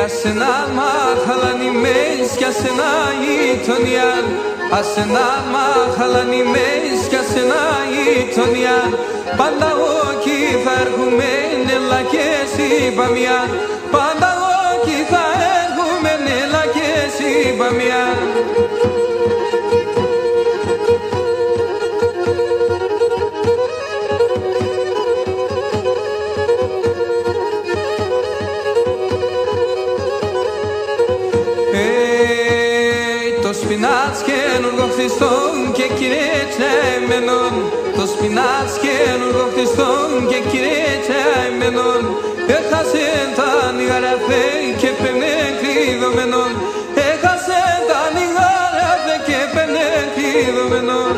Ασένα μαχαλάνι μες κι ασένα γειτονιάν, ασένα μαχαλάνι μες κι ασένα γειτονιάν. Πάντα όχι θα έρχομαι έλα και εσύ παμιάν, πάντα όχι θα έρχομαι έλα και εσύ παμιάν. Το σπινάτς καινούργο χτιστόν και κυρέτσαιμενον, το σπινάτς καινούργο χτιστόν και κυρέτσαιμενον. Έχασε τα νιγαραθέ και πένε κλειδωμένον, έχασε τα νιγαραθέ και πένε κλειδωμένον.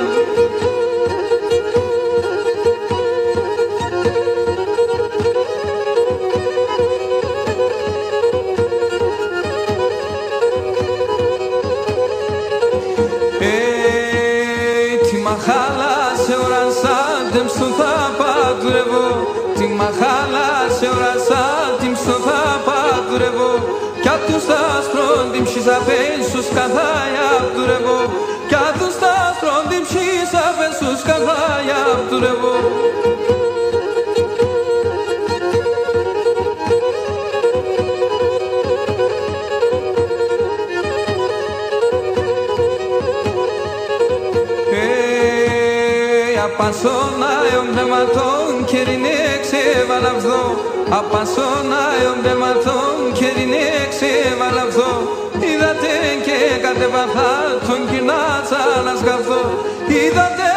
Χάλασε ορασά, τεμ στο θα πατουρεύω. Τη μαχάλα σε ορασά, τιμ στο θα πατουρεύω. Κι άτους τα σπρόντιμ σιζαπέν στους καθάια πτουρεύω. Κι άτους τα σπρόντιμ σιζαπέν στους καθάια πτουρεύω. Απασώνα εον πνευματών και ρινέξε βαλαβδό. Απασώνα εον πνευματών και ρινέξε βαλαβδό. Είδατε και κατεβαθά τον κοινάτσα να σκαφθώ. Είδατε